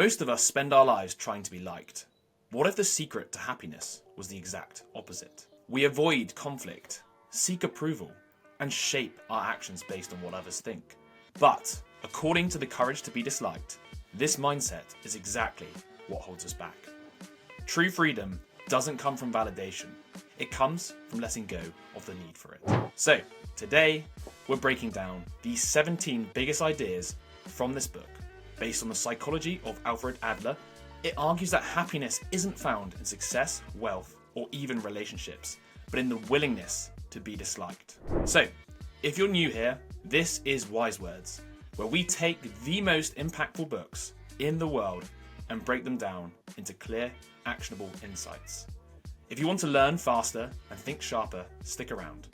Most of us spend our lives trying to be liked. What if the secret to happiness was the exact opposite? We avoid conflict, seek approval, and shape our actions based on what others think. But, according to the courage to be disliked, this mindset is exactly what holds us back. True freedom doesn't come from validation. It comes from letting go of the need for it. So, today, we're breaking down the 17 biggest ideas from this book. Based on the psychology of Alfred Adler, it argues that happiness isn't found in success, wealth, or even relationships, but in the willingness to be disliked. So, if you're new here, this is Wise Words, where we take the most impactful books in the world and break them down into clear, actionable insights. If you want to learn faster and think sharper, stick around.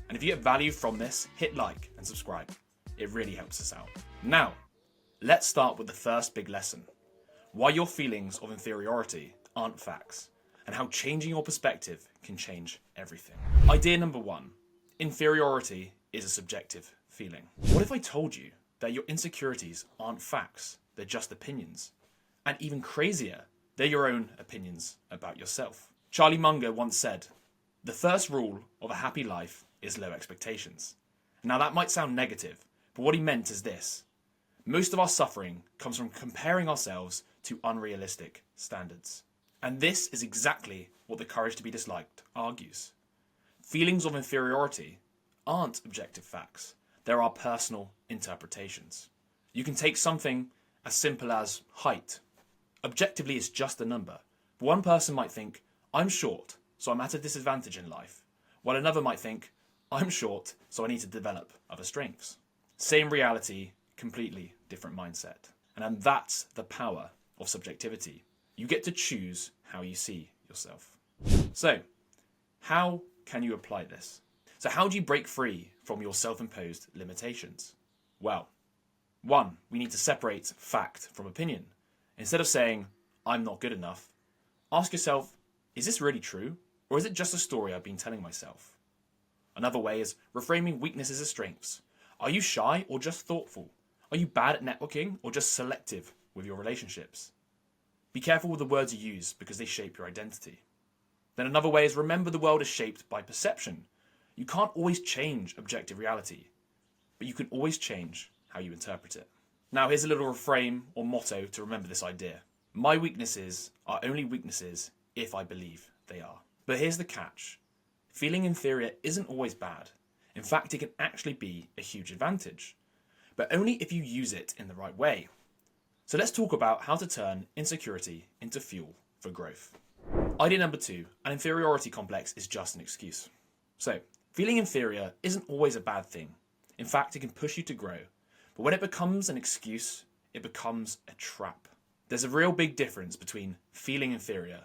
And if you get value from this, hit like and subscribe. It really helps us out. Now, let's start with the first big lesson. Why your feelings of inferiority aren't facts, and how changing your perspective can change everything. Idea number 1. Inferiority is a subjective feeling. What if I told you that your insecurities aren't facts, they're just opinions? And even crazier, they're your own opinions about yourself. Charlie Munger once said, "The first rule of a happy life is low expectations." Now that might sound negative, but what he meant is this. Most of our suffering comes from comparing ourselves to unrealistic standards. And this is exactly what the courage to be disliked argues. Feelings of inferiority aren't objective facts. There are personal interpretations. You can take something as simple as height. Objectively, it's just a number. But one person might think, I'm short, so I'm at a disadvantage in life, while another might think, I'm short, so I need to develop other strengths. Same reality, completely different mindset. And that's the power of subjectivity. You get to choose how you see yourself. So, how can you apply this? So how do you break free from your self-imposed limitations? Well, 1, we need to separate fact from opinion. Instead of saying, I'm not good enough, ask yourself, is this really true? Or is it just a story I've been telling myself? Another way is reframing weaknesses as strengths. Are you shy or just thoughtful? Are you bad at networking or just selective with your relationships? Be careful with the words you use because they shape your identity. Then another way is remember the world is shaped by perception. You can't always change objective reality, but you can always change how you interpret it. Now here's a little reframe or motto to remember this idea. My weaknesses are only weaknesses if I believe they are. But here's the catch. Feeling inferior isn't always bad. In fact, it can actually be a huge advantage, but only if you use it in the right way. So let's talk about how to turn insecurity into fuel for growth. Idea number 2, an inferiority complex is just an excuse. So, feeling inferior isn't always a bad thing. In fact, it can push you to grow. But when it becomes an excuse, it becomes a trap. There's a real big difference between feeling inferior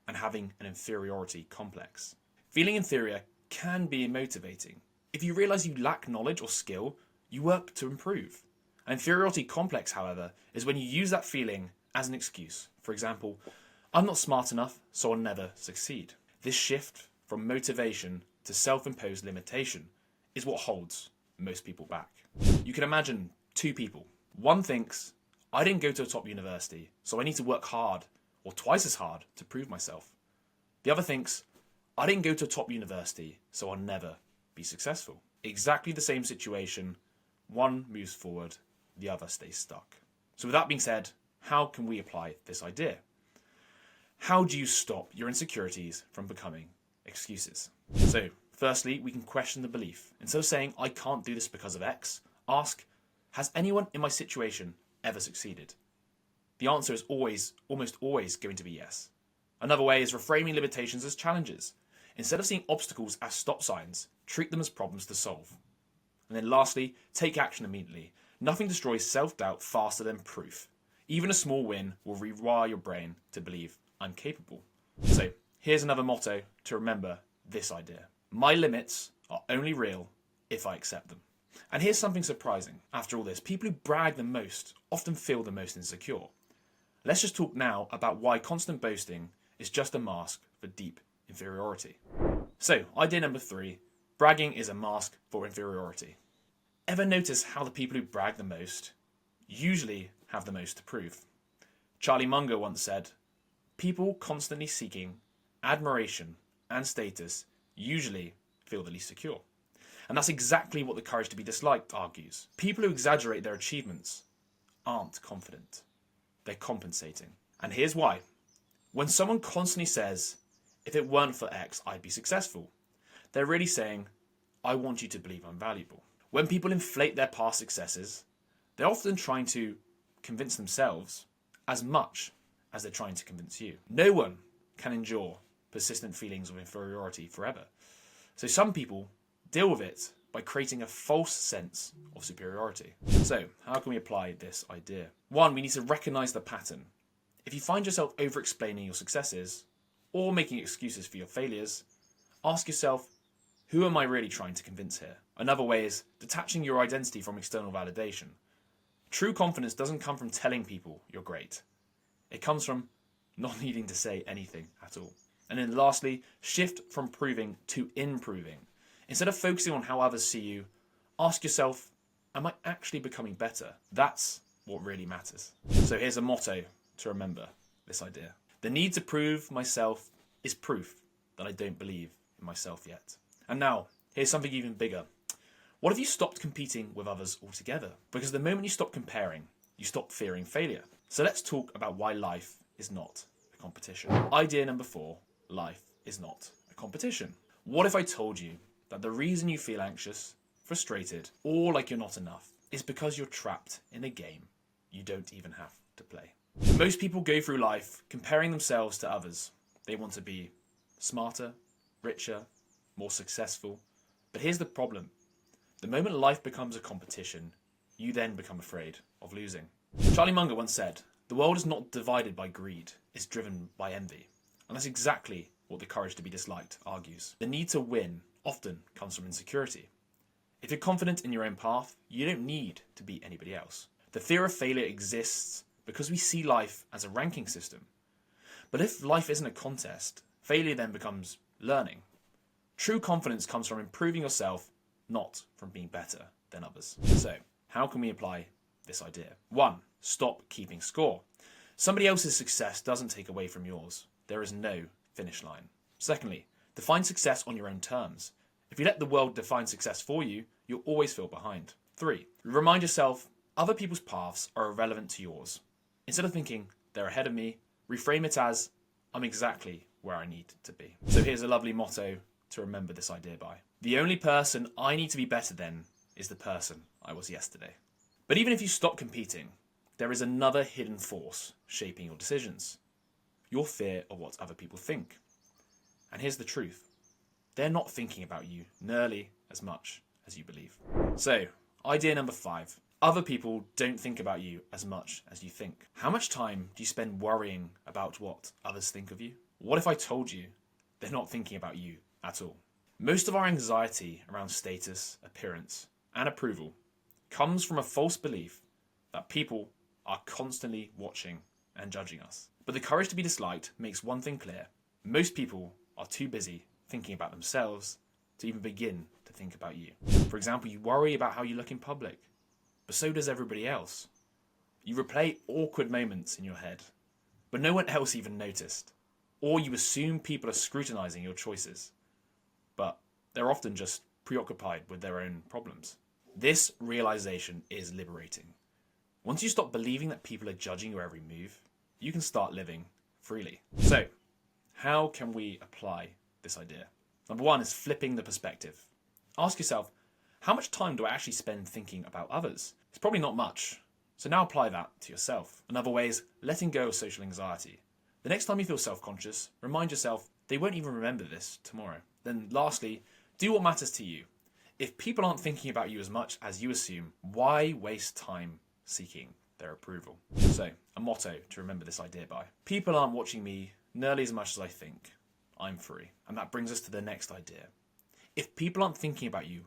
and having an inferiority complex. Feeling inferior can be motivating. If you realize you lack knowledge or skill, you work to improve. An inferiority complex, however, is when you use that feeling as an excuse. For example, I'm not smart enough, so I'll never succeed. This shift from motivation to self-imposed limitation is what holds most people back. You can imagine 2 people. One thinks, I didn't go to a top university, so I need to work hard or twice as hard to prove myself. The other thinks, I didn't go to a top university, so I'll never be successful. Exactly the same situation. One moves forward, the other stays stuck. So with that being said, how can we apply this idea? How do you stop your insecurities from becoming excuses? So, firstly, we can question the belief. Instead of saying, I can't do this because of X, ask, has anyone in my situation ever succeeded? The answer is almost always going to be yes. Another way is reframing limitations as challenges. Instead of seeing obstacles as stop signs, treat them as problems to solve. And then lastly, take action immediately. Nothing destroys self-doubt faster than proof. Even a small win will rewire your brain to believe I'm capable. So here's another motto to remember this idea. My limits are only real if I accept them. And here's something surprising. After all this, people who brag the most often feel the most insecure. Let's just talk now about why constant boasting is just a mask for deep inferiority. So, idea number 3, bragging is a mask for inferiority. Ever notice how the people who brag the most usually have the most to prove? Charlie Munger once said, "People constantly seeking admiration and status usually feel the least secure." And that's exactly what the courage to be disliked argues. People who exaggerate their achievements aren't confident. They're compensating. And here's why. When someone constantly says, "If it weren't for X, I'd be successful," they're really saying, "I want you to believe I'm valuable." When people inflate their past successes, they're often trying to convince themselves as much as they're trying to convince you. No one can endure persistent feelings of inferiority forever. So some people deal with it by creating a false sense of superiority. So how can we apply this idea? One, we need to recognize the pattern. If you find yourself over-explaining your successes or making excuses for your failures, ask yourself, who am I really trying to convince here? Another way is detaching your identity from external validation. True confidence doesn't come from telling people you're great. It comes from not needing to say anything at all. And then lastly, shift from proving to improving. Instead of focusing on how others see you, ask yourself, am I actually becoming better? That's what really matters. So here's a motto to remember this idea. The need to prove myself is proof that I don't believe in myself yet. And now, here's something even bigger. What if you stopped competing with others altogether? Because the moment you stop comparing, you stop fearing failure. So let's talk about why life is not a competition. Idea number 4, life is not a competition. What if I told you that the reason you feel anxious, frustrated, or like you're not enough is because you're trapped in a game you don't even have to play? Most people go through life comparing themselves to others. They want to be smarter, richer, more successful. But here's the problem. The moment life becomes a competition, you then become afraid of losing. Charlie Munger once said, "The world is not divided by greed, it's driven by envy." And that's exactly what the courage to be disliked argues. The need to win often comes from insecurity. If you're confident in your own path, you don't need to beat anybody else. The fear of failure exists because we see life as a ranking system. But if life isn't a contest, failure then becomes learning. True confidence comes from improving yourself, not from being better than others. So, how can we apply this idea? 1. Stop keeping score. Somebody else's success doesn't take away from yours. There is no finish line. Secondly, define success on your own terms. If you let the world define success for you, you'll always feel behind. 3. Remind yourself other people's paths are irrelevant to yours. Instead of thinking, they're ahead of me, reframe it as, I'm exactly where I need to be. So here's a lovely motto to remember this idea by. The only person I need to be better than is the person I was yesterday. But even if you stop competing, there is another hidden force shaping your decisions. Your fear of what other people think. And here's the truth. They're not thinking about you nearly as much as you believe. So, idea number 5. Other people don't think about you as much as you think. How much time do you spend worrying about what others think of you? What if I told you they're not thinking about you at all? Most of our anxiety around status, appearance, and approval comes from a false belief that people are constantly watching and judging us. But the courage to be disliked makes one thing clear. Most people are too busy thinking about themselves to even begin to think about you. For example, you worry about how you look in public, but so does everybody else. You replay awkward moments in your head, but no one else even noticed. Or you assume people are scrutinizing your choices, but they're often just preoccupied with their own problems. This realization is liberating. Once you stop believing that people are judging your every move, you can start living freely. So, how can we apply this idea? Number 1 is flipping the perspective. Ask yourself, how much time do I actually spend thinking about others? It's probably not much. So now apply that to yourself. Another way is letting go of social anxiety. The next time you feel self-conscious, remind yourself they won't even remember this tomorrow. Then lastly, do what matters to you. If people aren't thinking about you as much as you assume, why waste time seeking their approval? So, a motto to remember this idea by. People aren't watching me nearly as much as I think. I'm free. And that brings us to the next idea. If people aren't thinking about you,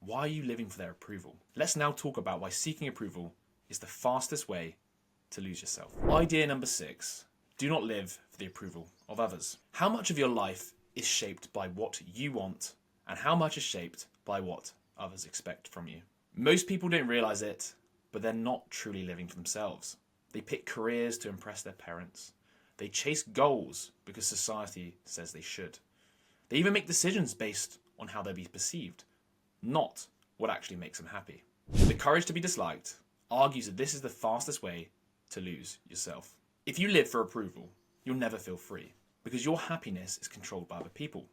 why are you living for their approval? Let's now talk about why seeking approval is the fastest way to lose yourself. Idea number 6. Do not live for the approval of others. How much of your life is shaped by what you want and how much is shaped by what others expect from you? Most people don't realize it, but they're not truly living for themselves. They pick careers to impress their parents. They chase goals because society says they should. They even make decisions based on how they'll be perceived, not what actually makes them happy. The courage to be disliked argues that this is the fastest way to lose yourself. If you live for approval, you'll never feel free because your happiness is controlled by other people.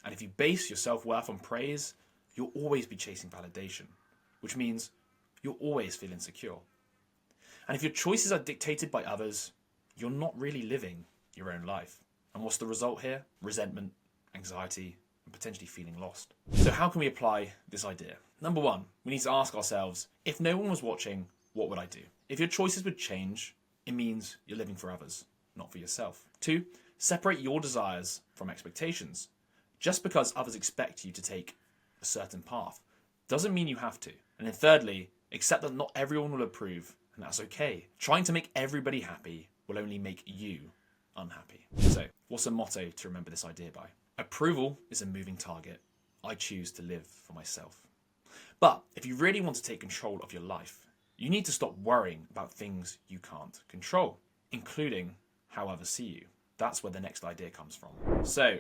And if you base your self-worth on praise, you'll always be chasing validation, which means you'll always feel insecure. And if your choices are dictated by others, you're not really living your own life. And what's the result here? Resentment, anxiety, and potentially feeling lost. So how can we apply this idea? Number one, we need to ask ourselves, if no one was watching, what would I do? If your choices would change, it means you're living for others, not for yourself. Two, separate your desires from expectations. Just because others expect you to take a certain path doesn't mean you have to. And then thirdly, accept that not everyone will approve, and that's okay. Trying to make everybody happy will only make you unhappy. So, what's a motto to remember this idea by? Approval is a moving target. I choose to live for myself. But if you really want to take control of your life, you need to stop worrying about things you can't control, including how others see you. That's where the next idea comes from. So,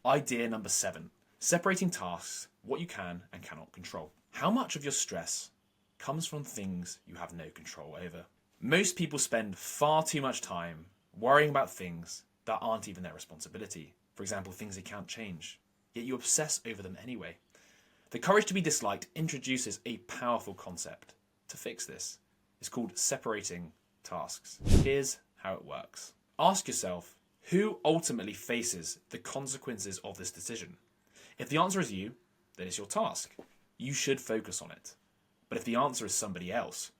idea number 7, separating tasks, what you can and cannot control. How much of your stress comes from things you have no control over? Most people spend far too much time worrying about things that aren't even their responsibility. For example, things they can't change, yet you obsess over them anyway. The courage to be disliked introduces a powerful concept to fix this. It's called separating tasks. Here's how it works. Ask yourself, who ultimately faces the consequences of this decision? If the answer is you, then it's your task. You should focus on it. But if the answer is somebody else,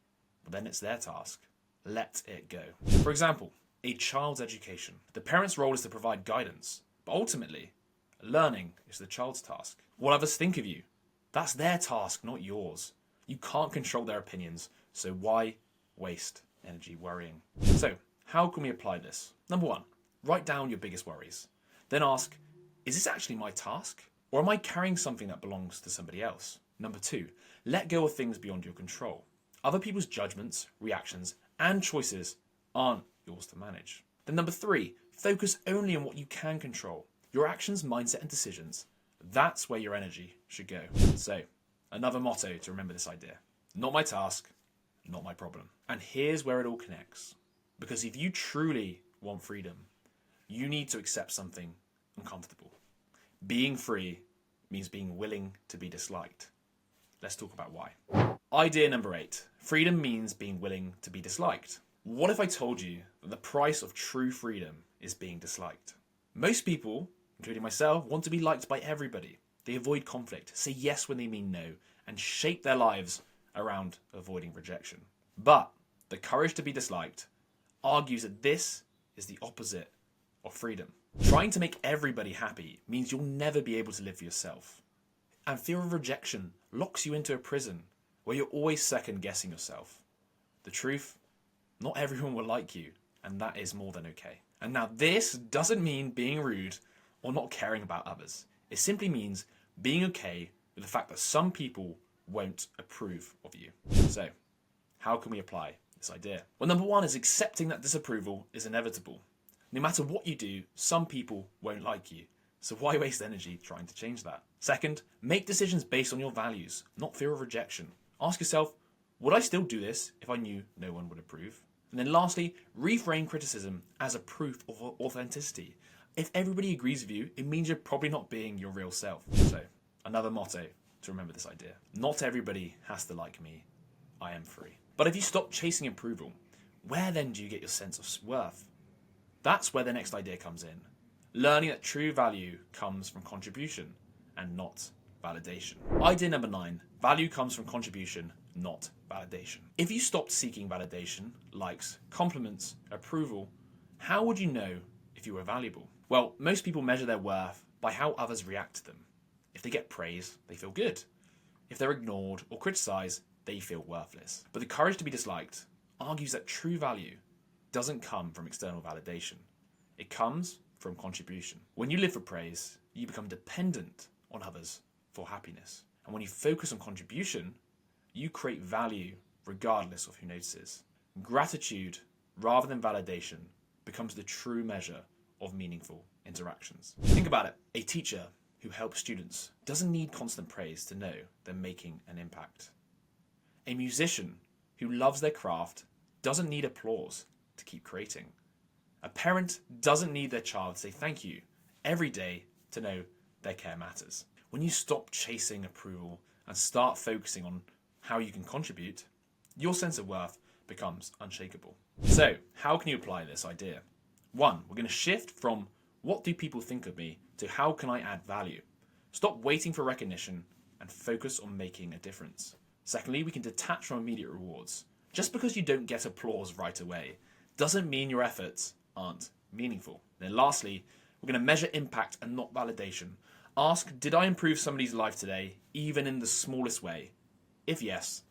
well, then it's their task. Let it go. For example, a child's education. The parent's role is to provide guidance, but ultimately, learning is the child's task. What others think of you, that's their task, not yours. You can't control their opinions, so why waste energy worrying? So, how can we apply this? Number 1, write down your biggest worries. Then ask, is this actually my task? Or am I carrying something that belongs to somebody else? Number 2, let go of things beyond your control. Other people's judgments, reactions, and choices aren't yours to manage. Then number 3, focus only on what you can control. Your actions, mindset, and decisions. That's where your energy should go. So, another motto to remember this idea. Not my task, not my problem. And here's where it all connects. Because if you truly want freedom, you need to accept something uncomfortable. Being free means being willing to be disliked. Let's talk about why. Idea number 8. Freedom means being willing to be disliked. What if I told you that the price of true freedom is being disliked? Most people, including myself, want to be liked by everybody. They avoid conflict, say yes when they mean no, and shape their lives around avoiding rejection. But the courage to be disliked argues that this is the opposite of freedom. Trying to make everybody happy means you'll never be able to live for yourself. And fear of rejection locks you into a prison where you're always second guessing yourself. The truth, not everyone will like you, and that is more than okay. And now this doesn't mean being rude or not caring about others. It simply means being okay with the fact that some people won't approve of you. So, how can we apply this idea? Well, number 1 is accepting that disapproval is inevitable. No matter what you do, some people won't like you. So why waste energy trying to change that? Second, make decisions based on your values, not fear of rejection. Ask yourself, would I still do this if I knew no one would approve? And then lastly, reframe criticism as a proof of authenticity. If everybody agrees with you, it means you're probably not being your real self. So, another motto to remember this idea. Not everybody has to like me. I am free. But if you stop chasing approval, where then do you get your sense of worth? That's where the next idea comes in. Learning that true value comes from contribution and not validation. Idea number 9, value comes from contribution, not validation. If you stopped seeking validation, likes, compliments, approval, how would you know if you were valuable? Well, most people measure their worth by how others react to them. If they get praise, they feel good. If they're ignored or criticized, they feel worthless. But the courage to be disliked argues that true value doesn't come from external validation. It comes from contribution. When you live for praise, you become dependent on others for happiness. And when you focus on contribution, you create value regardless of who notices. Gratitude rather than validation becomes the true measure of meaningful interactions. Think about it. A teacher who helps students doesn't need constant praise to know they're making an impact. A musician who loves their craft doesn't need applause to keep creating. A parent doesn't need their child to say thank you every day to know their care matters. When you stop chasing approval and start focusing on how you can contribute, your sense of worth becomes unshakable. So, how can you apply this idea? 1, we're going to shift from what do people think of me to how can I add value? Stop waiting for recognition and focus on making a difference. Secondly, we can detach from immediate rewards. Just because you don't get applause right away doesn't mean your efforts aren't meaningful. Then lastly, we're going to measure impact and not validation. Ask, did I improve somebody's life today, even in the smallest way? If yes,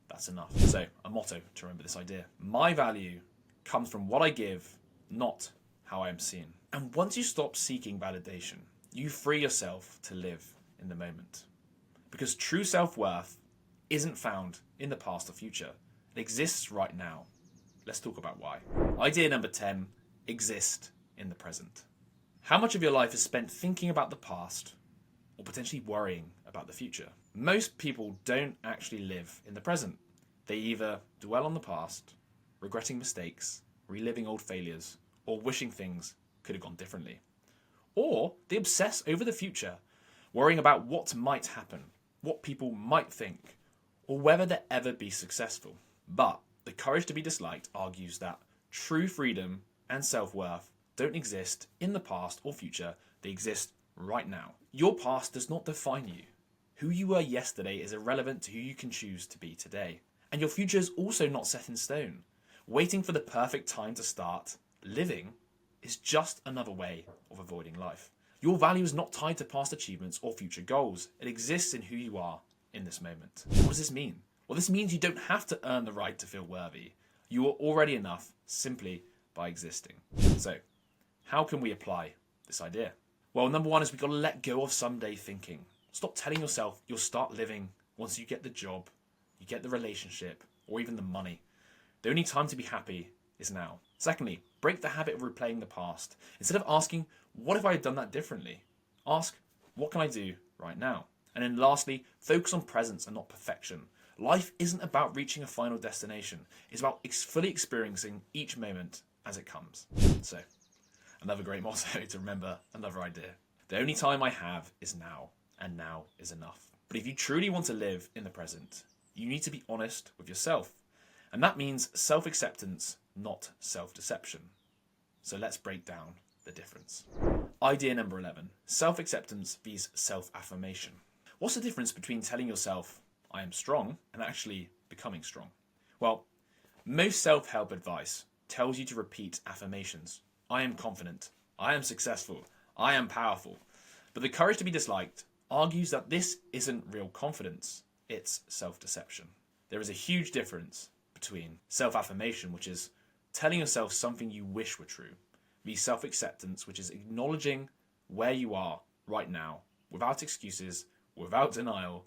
that's enough. So, a motto to remember this idea. My value comes from what I give, not how I am seen. And once you stop seeking validation, you free yourself to live in the moment. Because true self-worth isn't found in the past or future. It exists right now. Let's talk about why. Idea number 10, exist in the present. How much of your life is spent thinking about the past or potentially worrying about the future? Most people don't actually live in the present. They either dwell on the past, regretting mistakes, reliving old failures, or wishing things could have gone differently. Or they obsess over the future, worrying about what might happen, what people might think, or whether they'll ever be successful. But the courage to be disliked argues that true freedom and self-worth don't exist in the past or future, they exist right now. Your past does not define you. Who you were yesterday is irrelevant to who you can choose to be today. And your future is also not set in stone. Waiting for the perfect time to start living is just another way of avoiding life. Your value is not tied to past achievements or future goals. It exists in who you are in this moment. What does this mean? Well, this means you don't have to earn the right to feel worthy. You are already enough simply by existing. So, how can we apply this idea? Well, number 1 is we've got to let go of someday thinking. Stop telling yourself you'll start living once you get the job, you get the relationship, or even the money. The only time to be happy is now. Secondly, break the habit of replaying the past. Instead of asking, what if I had done that differently? Ask, what can I do right now? And then lastly, focus on presence and not perfection. Life isn't about reaching a final destination. It's about fully experiencing each moment as it comes. So, another great motto to remember, another idea. The only time I have is now, and now is enough. But if you truly want to live in the present, you need to be honest with yourself. And that means self-acceptance, not self-deception. So let's break down the difference. Idea number 11, self-acceptance vs self-affirmation. What's the difference between telling yourself, I am strong, and actually becoming strong? Well, most self-help advice tells you to repeat affirmations. I am confident, I am successful, I am powerful. But the courage to be disliked argues that this isn't real confidence, it's self-deception. There is a huge difference between self-affirmation, which is telling yourself something you wish were true, vs self-acceptance, which is acknowledging where you are right now, without excuses, without denial,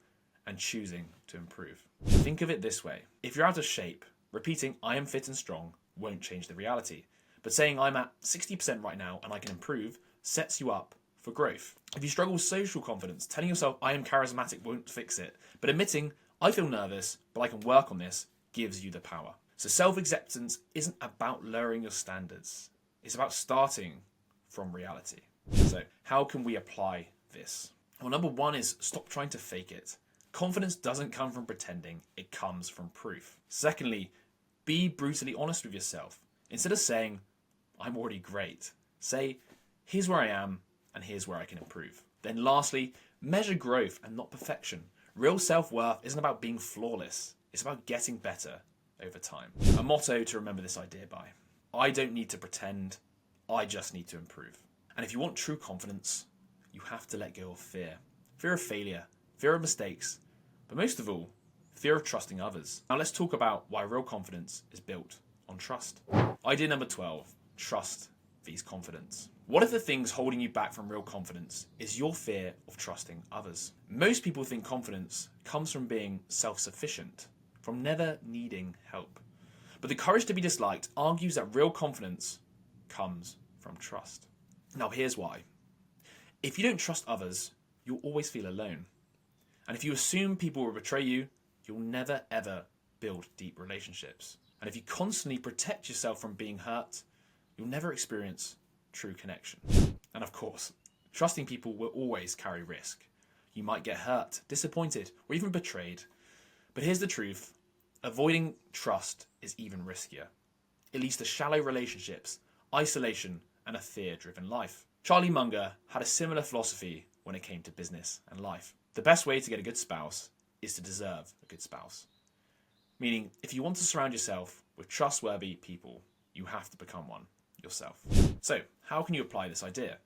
and choosing to improve. Think of it this way. If you're out of shape, repeating I am fit and strong won't change the reality. But saying I'm at 60% right now and I can improve sets you up for growth. If you struggle with social confidence, telling yourself I am charismatic won't fix it. But admitting I feel nervous, but I can work on this gives you the power. So self-acceptance isn't about lowering your standards. It's about starting from reality. So how can we apply this? Well, number 1 is stop trying to fake it. Confidence doesn't come from pretending, it comes from proof. Secondly, be brutally honest with yourself. Instead of saying, I'm already great, say, here's where I am and here's where I can improve. Then lastly, measure growth and not perfection. Real self-worth isn't about being flawless, it's about getting better over time. A motto to remember this idea by. I don't need to pretend, I just need to improve. And if you want true confidence, you have to let go of fear. Fear of failure, fear of mistakes, but most of all, fear of trusting others. Now let's talk about why real confidence is built on trust. Idea number 12, trust vs confidence. What if the things holding you back from real confidence is your fear of trusting others? Most people think confidence comes from being self-sufficient, from never needing help. But the courage to be disliked argues that real confidence comes from trust. Now here's why. If you don't trust others, you'll always feel alone. And if you assume people will betray you, you'll never ever build deep relationships. And if you constantly protect yourself from being hurt, you'll never experience true connection. And of course, trusting people will always carry risk. You might get hurt, disappointed, or even betrayed. But here's the truth. Avoiding trust is even riskier. It leads to shallow relationships, isolation, and a fear-driven life. Charlie Munger had a similar philosophy when it came to business and life. The best way to get a good spouse is to deserve a good spouse. Meaning, if you want to surround yourself with trustworthy people, you have to become one yourself. So, how can you apply this idea?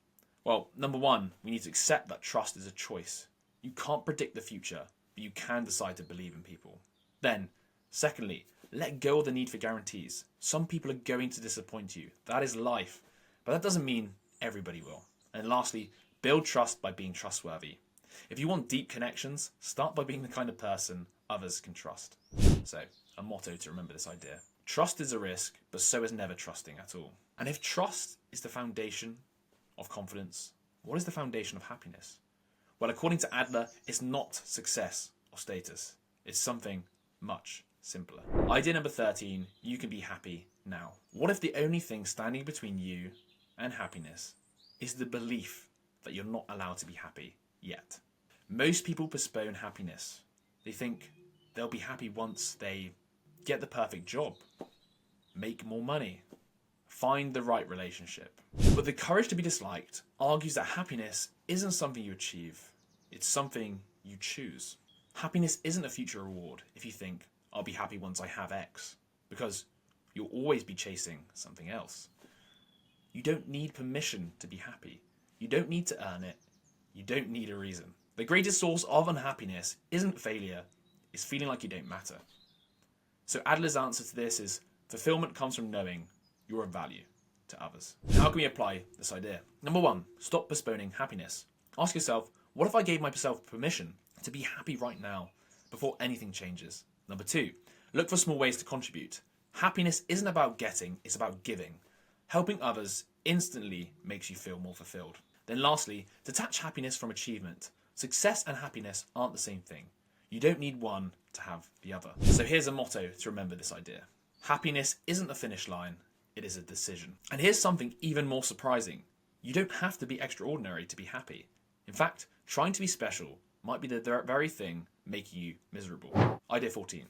Well, number one, we need to accept that trust is a choice. You can't predict the future, but you can decide to believe in people. Then, secondly, let go of the need for guarantees. Some people are going to disappoint you. That is life. But that doesn't mean everybody will. And lastly, build trust by being trustworthy. If you want deep connections, start by being the kind of person others can trust. So, a motto to remember this idea. Trust is a risk, but so is never trusting at all. And if trust is the foundation of confidence, what is the foundation of happiness? Well, according to Adler, it's not success or status. It's something much simpler. Idea number 13, you can be happy now. What if the only thing standing between you and happiness is the belief that you're not allowed to be happy yet? Most people postpone happiness. They think they'll be happy once they get the perfect job, make more money, find the right relationship. But the courage to be disliked argues that happiness isn't something you achieve, it's something you choose. Happiness isn't a future reward if you think, I'll be happy once I have X, because you'll always be chasing something else. You don't need permission to be happy. You don't need to earn it. You don't need a reason. The greatest source of unhappiness isn't failure, it's feeling like you don't matter. So Adler's answer to this is, fulfillment comes from knowing you're of value to others. How can we apply this idea? Number one, stop postponing happiness. Ask yourself, what if I gave myself permission to be happy right now before anything changes? Number two, look for small ways to contribute. Happiness isn't about getting, it's about giving. Helping others instantly makes you feel more fulfilled. Then lastly, detach happiness from achievement. Success and happiness aren't the same thing. You don't need one to have the other. So here's a motto to remember this idea. Happiness isn't a finish line, it is a decision. And here's something even more surprising. You don't have to be extraordinary to be happy. In fact, trying to be special might be the very thing making you miserable. Idea 14,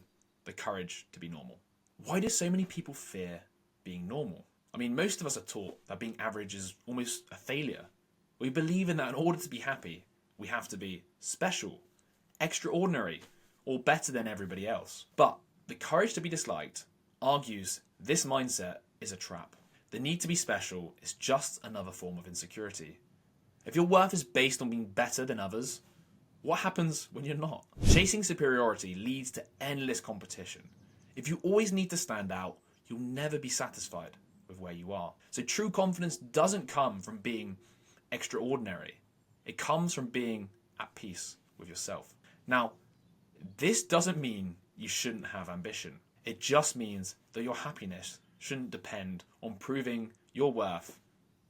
the courage to be normal. Why do so many people fear being normal? I mean, most of us are taught that being average is almost a failure. We believe in that in order to be happy, we have to be special, extraordinary, or better than everybody else. But the courage to be disliked argues this mindset is a trap. The need to be special is just another form of insecurity. If your worth is based on being better than others, what happens when you're not? Chasing superiority leads to endless competition. If you always need to stand out, you'll never be satisfied with where you are. So true confidence doesn't come from being extraordinary. It comes from being at peace with yourself. Now, this doesn't mean you shouldn't have ambition. It just means that your happiness shouldn't depend on proving your worth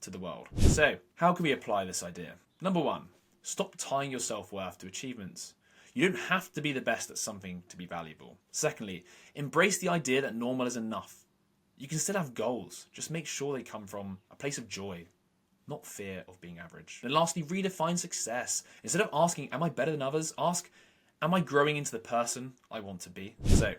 to the world. So, how can we apply this idea? Number one, stop tying your self-worth to achievements. You don't have to be the best at something to be valuable. Secondly, embrace the idea that normal is enough. You can still have goals, just make sure they come from a place of joy, not fear of being average. Then lastly, redefine success. Instead of asking, am I better than others? Ask, am I growing into the person I want to be? So,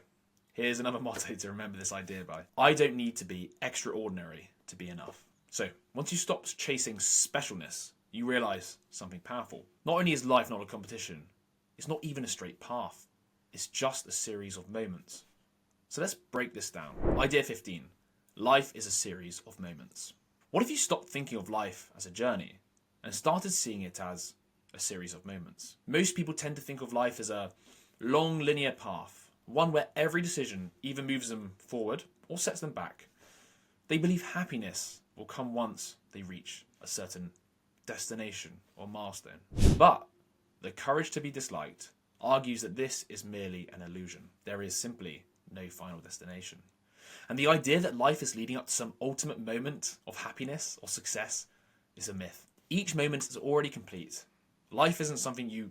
here's another motto to remember this idea by. I don't need to be extraordinary to be enough. So, once you stop chasing specialness, you realize something powerful. Not only is life not a competition, it's not even a straight path. It's just a series of moments. So let's break this down. Idea 15. Life is a series of moments. What if you stopped thinking of life as a journey and started seeing it as a series of moments? Most people tend to think of life as a long linear path, one where every decision either moves them forward or sets them back. They believe happiness will come once they reach a certain destination or milestone. But the courage to be disliked argues that this is merely an illusion. There is simply no final destination. And the idea that life is leading up to some ultimate moment of happiness or success is a myth. Each moment is already complete. Life isn't something you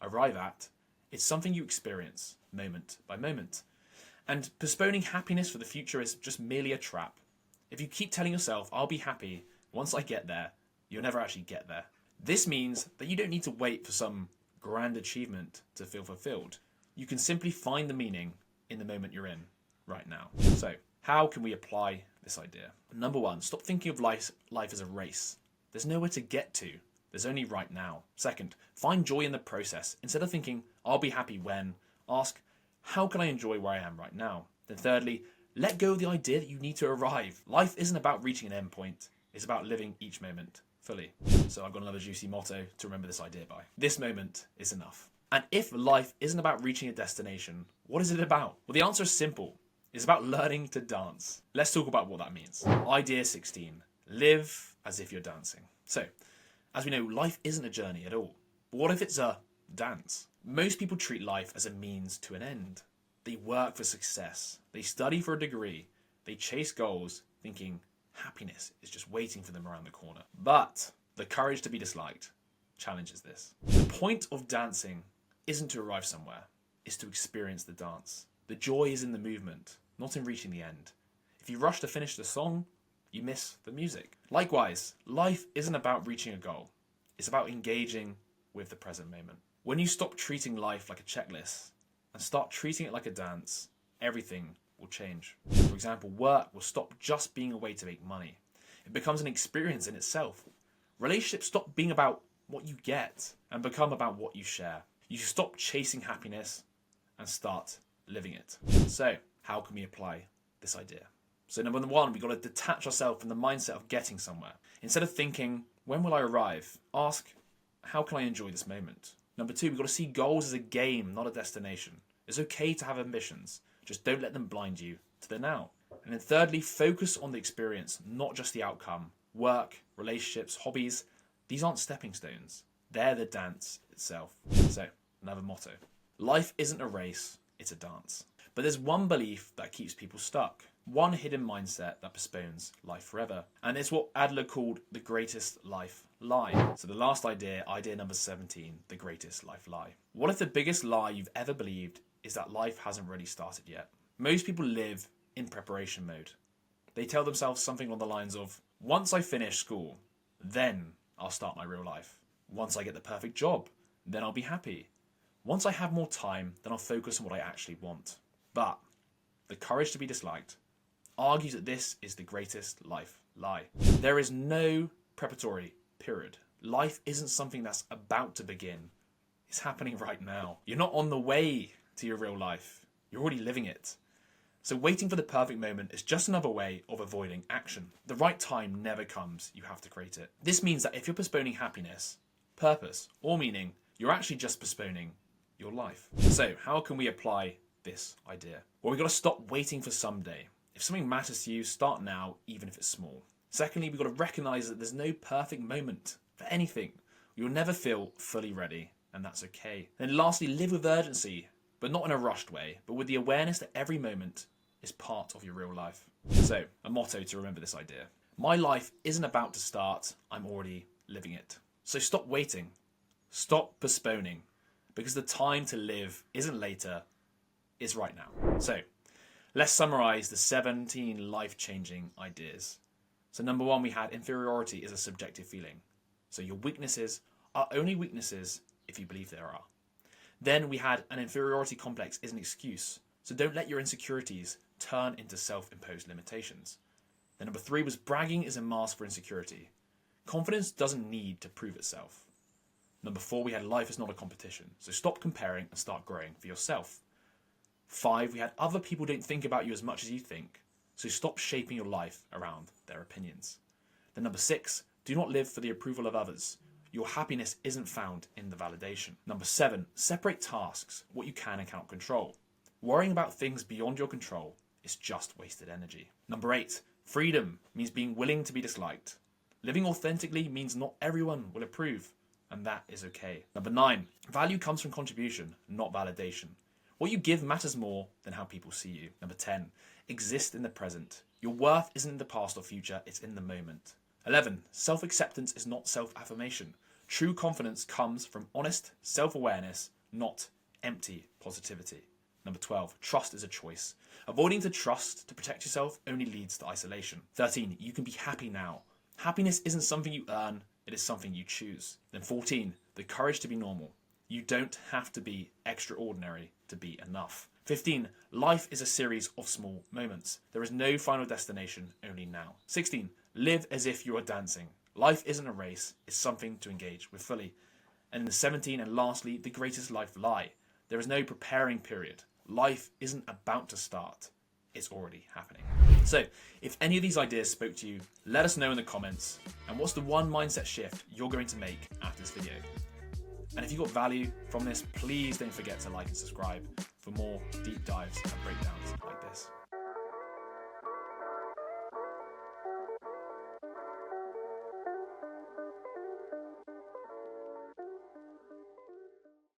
arrive at, it's something you experience moment by moment. And postponing happiness for the future is just merely a trap. If you keep telling yourself, I'll be happy once I get there, you'll never actually get there. This means that you don't need to wait for some grand achievement to feel fulfilled. You can simply find the meaning in the moment you're in right now. So, how can we apply this idea? Number one, stop thinking of life as a race. There's nowhere to get to. There's only right now. Second, find joy in the process. Instead of thinking, I'll be happy when, ask, how can I enjoy where I am right now? Then thirdly, let go of the idea that you need to arrive. Life isn't about reaching an endpoint. It's about living each moment fully. So I've got another juicy motto to remember this idea by. This moment is enough. And if life isn't about reaching a destination, what is it about? Well, the answer is simple. It's about learning to dance. Let's talk about what that means. Idea 16. Live as if you're dancing. So, as we know, life isn't a journey at all. But what if it's a dance? Most people treat life as a means to an end. They work for success. They study for a degree. They chase goals, thinking happiness is just waiting for them around the corner. But the courage to be disliked challenges this. The point of dancing isn't to arrive somewhere. It's to experience the dance. The joy is in the movement, not in reaching the end. If you rush to finish the song, you miss the music. Likewise, life isn't about reaching a goal. It's about engaging with the present moment. When you stop treating life like a checklist and start treating it like a dance, everything will change. For example, work will stop just being a way to make money. It becomes an experience in itself. Relationships stop being about what you get and become about what you share. You stop chasing happiness and start living it. So, how can we apply this idea? So number one, we've got to detach ourselves from the mindset of getting somewhere. Instead of thinking, when will I arrive? Ask, how can I enjoy this moment? Number two, we've got to see goals as a game, not a destination. It's okay to have ambitions. Just don't let them blind you to the now. And then thirdly, focus on the experience, not just the outcome. Work, relationships, hobbies, these aren't stepping stones. They're the dance itself. So, another motto. Life isn't a race, it's a dance. But there's one belief that keeps people stuck. One hidden mindset that postpones life forever. And it's what Adler called the greatest life lie. So the last idea, idea number 17, the greatest life lie. What if the biggest lie you've ever believed is that life hasn't really started yet? Most people live in preparation mode. They tell themselves something along the lines of, once I finish school, then I'll start my real life. Once I get the perfect job, then I'll be happy. Once I have more time, then I'll focus on what I actually want. But the courage to be disliked argues that this is the greatest life lie. There is no preparatory period. Life isn't something that's about to begin. It's happening right now. You're not on the way to your real life. You're already living it. So waiting for the perfect moment is just another way of avoiding action. The right time never comes. You have to create it. This means that if you're postponing happiness, purpose, or meaning, you're actually just postponing your life. So how can we apply this idea? Well, we've got to stop waiting for someday. If something matters to you, start now, even if it's small. Secondly, we've got to recognize that there's no perfect moment for anything. You'll never feel fully ready, and that's okay. Then lastly, live with urgency, but not in a rushed way, but with the awareness that every moment is part of your real life. So, a motto to remember this idea. My life isn't about to start, I'm already living it. So stop waiting. Stop postponing. Because the time to live isn't later, it's right now. So, let's summarize the 17 life-changing ideas. So number one, we had inferiority is a subjective feeling. So your weaknesses are only weaknesses if you believe there are. Then we had an inferiority complex is an excuse. So don't let your insecurities turn into self-imposed limitations. Then number three was bragging is a mask for insecurity. Confidence doesn't need to prove itself. Number four, we had life is not a competition. So stop comparing and start growing for yourself. 5, we had other people don't think about you as much as you think. So stop shaping your life around their opinions. Then number 6, do not live for the approval of others. Your happiness isn't found in the validation. Number 7, separate tasks, what you can and cannot control. Worrying about things beyond your control is just wasted energy. Number 8, freedom means being willing to be disliked. Living authentically means not everyone will approve, and that is okay. Number 9, value comes from contribution, not validation. What you give matters more than how people see you. Number 10, exist in the present. Your worth isn't in the past or future, it's in the moment. 11, self-acceptance is not self-affirmation. True confidence comes from honest self-awareness, not empty positivity. Number 12, trust is a choice. Avoiding to trust to protect yourself only leads to isolation. 13, you can be happy now. Happiness isn't something you earn, it is something you choose. Then 14, the courage to be normal. You don't have to be extraordinary to be enough. 15, life is a series of small moments. There is no final destination, only now. 16, live as if you are dancing. Life isn't a race, it's something to engage with fully. And then 17, and lastly, the greatest life lie. There is no preparing period. Life isn't about to start, it's already happening. So, if any of these ideas spoke to you, let us know in the comments. And what's the one mindset shift you're going to make after this video? And if you got value from this, please don't forget to like and subscribe for more deep dives and breakdowns like this.